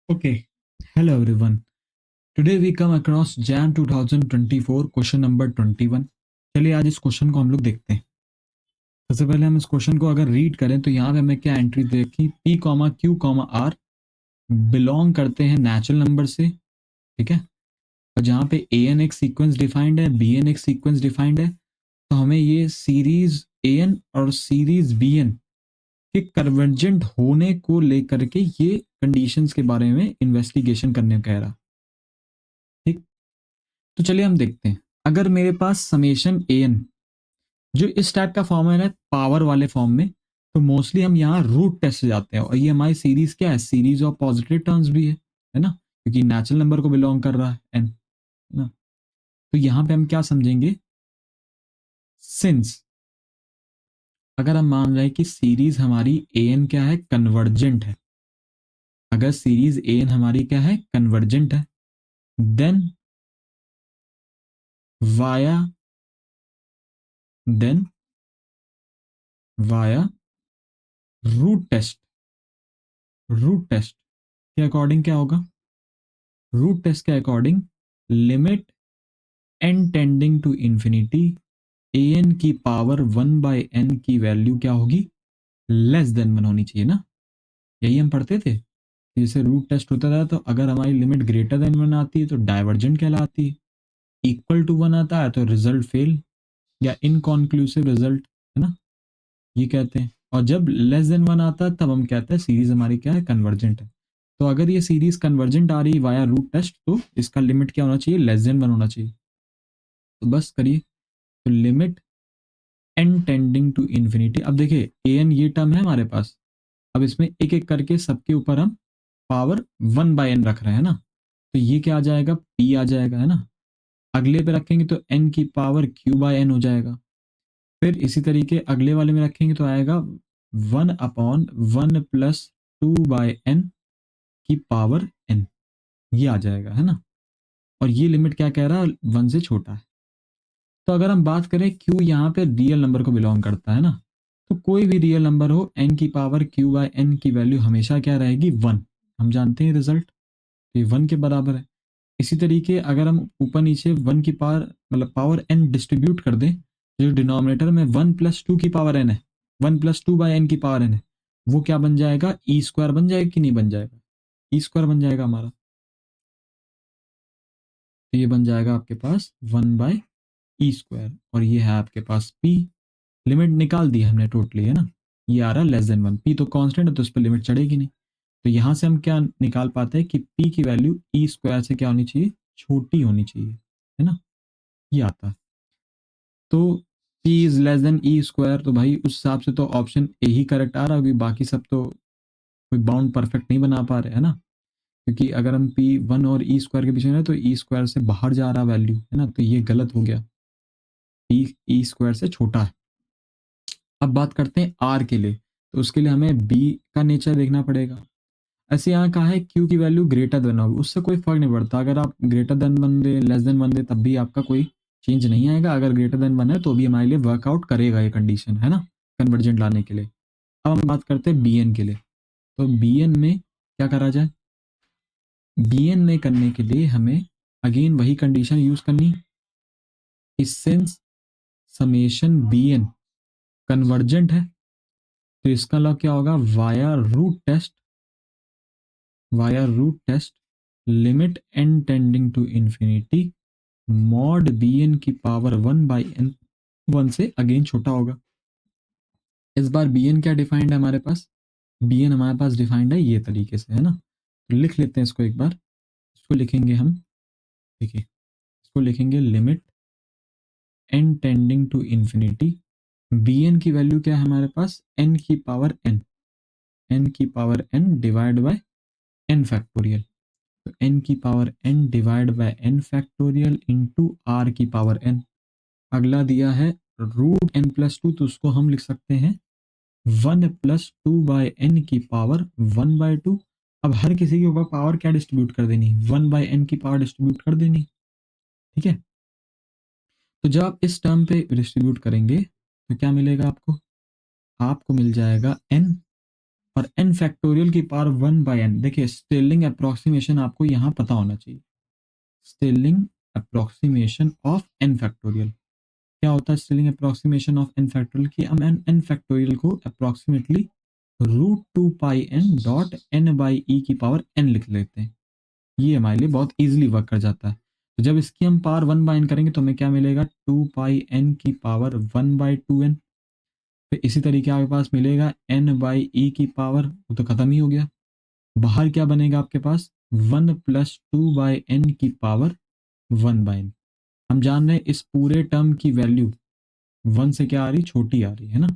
Okay. Hello everyone. Today we come across Jan 2024 question number 21। चलिए आज इस question को हम लोग देखते हैं। सबसे पहले हम इस क्वेश्चन को अगर रीड करें तो यहाँ पे हमें क्या एंट्री देखी, P, Q, R बिलोंग करते हैं नेचुरल नंबर से, ठीक है। और जहाँ पे AN एक सीक्वेंस डिफाइंड है, BN एक सीक्वेंस डिफाइंड है, तो हमें ये सीरीज AN और सीरीज BN के कन्वर्जेंट होने को लेकर के ये कंडीशंस के बारे में इन्वेस्टिगेशन करने को कह रहा, ठीक। तो चलिए हम देखते हैं। अगर मेरे पास समेशन AN जो इस टाइप का फॉर्म है पावर वाले फॉर्म में, तो मोस्टली हम यहाँ रूट टेस्ट से जाते हैं। और ये हमारी सीरीज क्या है, सीरीज ऑफ पॉजिटिव टर्म्स भी है ना, क्योंकि नेचुरल नंबर को बिलोंग कर रहा है एन, है ना। तो यहाँ पे हम क्या समझेंगे, सिंस अगर हम मान रहे हैं कि सीरीज हमारी AN क्या है, कन्वर्जेंट है, अगर सीरीज AN हमारी क्या है, कन्वर्जेंट है, then via then via root test के अकॉर्डिंग क्या होगा, रूट टेस्ट के according limit n tending to infinity AN की पावर 1/n की वैल्यू क्या होगी, लेस देन 1 होनी चाहिए ना। यही हम पढ़ते थे। जैसे रूट टेस्ट होता था तो अगर हमारी लिमिट ग्रेटर देन 1 आती है तो डाइवर्जेंट कहलाती है, इक्वल टू 1 आता है तो रिजल्ट फेल या इनकॉन्क्लूसिव रिजल्ट, है ना, ये कहते हैं। और जब लेस देन 1 आता है तब हम कहते हैं सीरीज हमारी क्या है, कन्वर्जेंट है। तो अगर ये सीरीज कन्वर्जेंट आ रही वाया रूट टेस्ट तो इसका लिमिट क्या होना चाहिए, लेस देन 1 होना चाहिए। तो बस करिए, तो limit n tending to infinity. अब देखिए AN ये टर्म है हमारे पास, अब इसमें एक एक करके सबके ऊपर हम पावर 1/n रख रहे हैं ना, तो ये क्या आ जाएगा, P आ जाएगा, है ना। अगले पे रखेंगे तो n की पावर Q/n हो जाएगा। फिर इसी तरीके अगले वाले में रखेंगे तो आएगा 1/1 + 2/n की पावर n, ये आ जाएगा, है ना। और ये लिमिट क्या कह रहा है, 1 से छोटा है। तो अगर हम बात करें Q यहाँ पे रियल नंबर को बिलोंग करता है ना, तो कोई भी रियल नंबर हो n की पावर Q/n की वैल्यू हमेशा क्या रहेगी, 1। हम जानते हैं रिजल्ट, ये 1 के बराबर है। इसी तरीके अगर हम ऊपर नीचे 1 की पावर मतलब पावर n डिस्ट्रीब्यूट कर दें, जो डिनोमिनेटर में 1 + 2 की पावर n है, 1 + 2/n की पावर n है, वो क्या बन जाएगा, E² बन जाएगा कि नहीं बन जाएगा, E² बन जाएगा हमारा। तो ये बन जाएगा आपके पास 1/E², और ये है आपके पास P। लिमिट निकाल दी हमने टोटली, है ना। ये आ रहा है लेस देन 1, P तो कांस्टेंट है तो उस पर लिमिट चढ़ेगी नहीं। तो यहाँ से हम क्या निकाल पाते हैं कि P की वैल्यू E² से क्या होनी चाहिए, छोटी होनी चाहिए, है ना, ये आता है। तो P is less than E², तो भाई उस हिसाब से तो ऑप्शन ए ही करेक्ट आ रहा होगी, बाकी सब तो कोई बाउंड परफेक्ट नहीं बना पा रहे, है ना। क्योंकि अगर हम P1 और E² के पीछे हैं तो E² से बाहर जा रहा वैल्यू, है ना, तो ये गलत हो गया, P E² से छोटा है। अब बात करते हैं R के लिए, तो उसके लिए हमें B का नेचर देखना पड़ेगा। ऐसे यहाँ कहा है Q की वैल्यू ग्रेटर देन हो, उससे कोई फर्क नहीं पड़ता, अगर आप ग्रेटर देन 1 दे लेस देन 1 दे तब भी आपका कोई चेंज नहीं आएगा। अगर ग्रेटर देन 1 है तो भी हमारे लिए वर्कआउट करेगा ये कंडीशन, है ना, कन्वर्जेंट लाने के लिए। अब हम बात करते हैं BN के लिए, तो BN में क्या करा जाए, BN में करने के लिए हमें अगेन वही कंडीशन यूज करनी, सिंस समेशन BN कन्वर्जेंट है तो इसका लॉ क्या होगा, via root test limit n tending to infinity mod BN की पावर 1/n 1 से अगेन छोटा होगा। इस बार BN क्या डिफाइंड है हमारे पास, BN हमारे पास डिफाइंड है ये तरीके से, है ना। तो लिख लेते हैं इसको एक बार, इसको लिखेंगे हम, देखिए इसको लिखेंगे limit n tending to infinity, BN की वैल्यू क्या है हमारे पास, n की power n divide by n factorial, तो n की power n divide by n factorial into r की पावर n। अगला दिया है √n+2, तो उसको हम लिख सकते हैं 1 + 2/n की पावर 1/2। अब हर किसी के ऊपर पावर क्या डिस्ट्रीब्यूट कर देनी, 1/n की पावर डिस्ट्रीब्यूट कर देनी, ठीक है। तो जब आप इस टर्म पे डिस्ट्रीब्यूट करेंगे तो क्या मिलेगा आपको, आपको मिल जाएगा n और n फैक्टोरियल की पावर 1/n। देखिए स्टिरलिंग अप्रोक्सीमेशन आपको यहाँ पता होना चाहिए। Sterling approximation of n factorial क्या होता है? Sterling approximation of n factorial की हम n फैक्टोरियल को अप्रोक्सीमेटली √2πn.n/e की पावर n लिख लेते हैं। ये हमारे लिए बहुत इजीली वर्क कर जाता है। तो जब इसकी हम पावर 1/n करेंगे तो हमें क्या मिलेगा? 2πn की पावर 1/2n। फिर इसी तरीके आपके पास मिलेगा n/e की पावर, वो तो खत्म ही हो गया। बाहर क्या बनेगा आपके पास? 1 + 2/n की पावर 1/n। हम जान रहे हैं इस पूरे टर्म की वैल्यू 1 से क्या आ रही? छोटी आ रही है ना।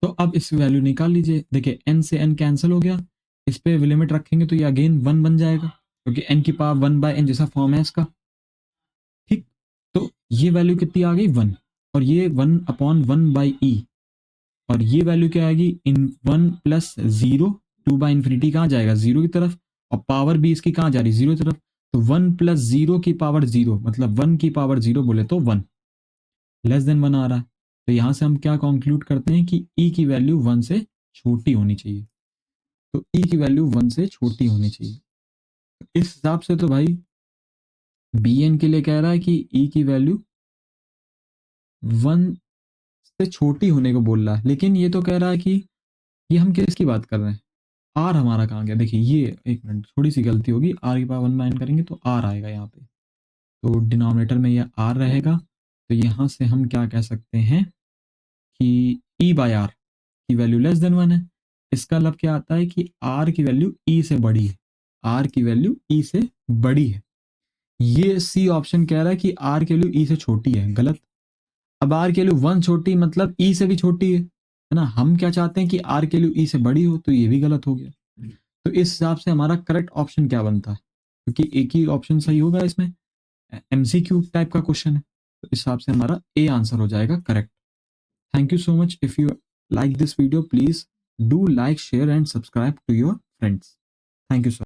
तो अब इस वैल्यू निकाल लीजिए। देखिए n से n कैंसिल हो गया, इस पे लिमिट रखेंगे तो ये अगेन 1 बन जाएगा, क्योंकि n की पावर 1/n जैसा फॉर्म है इसका। ठीक, तो ये वैल्यू कितनी आ गई? 1। और ये 1/1/e, और ये वैल्यू क्या आएगी? इन 1 + 0, 2/∞ कहाँ जाएगा? 0 की तरफ, और पावर भी इसकी कहाँ जा रही? 0 की तरफ। तो 1 + 0 की पावर 0, मतलब 1 की पावर 0 बोले तो 1 << 1 आ रहा है। तो यहां से हम क्या कंक्लूड करते हैं कि e की वैल्यू 1 से छोटी होनी चाहिए। तो e की वैल्यू 1 से छोटी होनी चाहिए। इस हिसाब से तो भाई bn के लिए कह रहा है कि e की वैल्यू 1 से छोटी होने को बोल रहा है, लेकिन ये तो कह रहा है कि ये हम किसकी बात कर रहे हैं? r हमारा कहाँ गया? देखिए ये एक मिनट, थोड़ी सी गलती होगी, r की पावर 1/n करेंगे तो r आएगा यहाँ पे, तो डिनोमिनेटर में ये r रहेगा। तो यहाँ से हम क्या कह सकते हैं कि e/r की वैल्यू <<1 है। इसका मतलब क्या आता है कि r की वैल्यू e से बड़ी है। r की वैल्यू e से बड़ी है। ये सी ऑप्शन कह रहा है कि r की वैल्यू e से छोटी है, गलत। अब r की वैल्यू 1 छोटी मतलब e से भी छोटी है ना। हम क्या चाहते हैं कि r की वैल्यू e से बड़ी हो, तो ये भी गलत हो गया। तो इस हिसाब से हमारा करेक्ट ऑप्शन क्या बनता है? क्योंकि एक ही ऑप्शन सही होगा, इसमें एमसीक्यू टाइप का क्वेश्चन है, तो इस हिसाब से हमारा ए आंसर हो जाएगा correct. Thank you so much. If you like this video, please do like, share and subscribe to your friends. Thank you so much.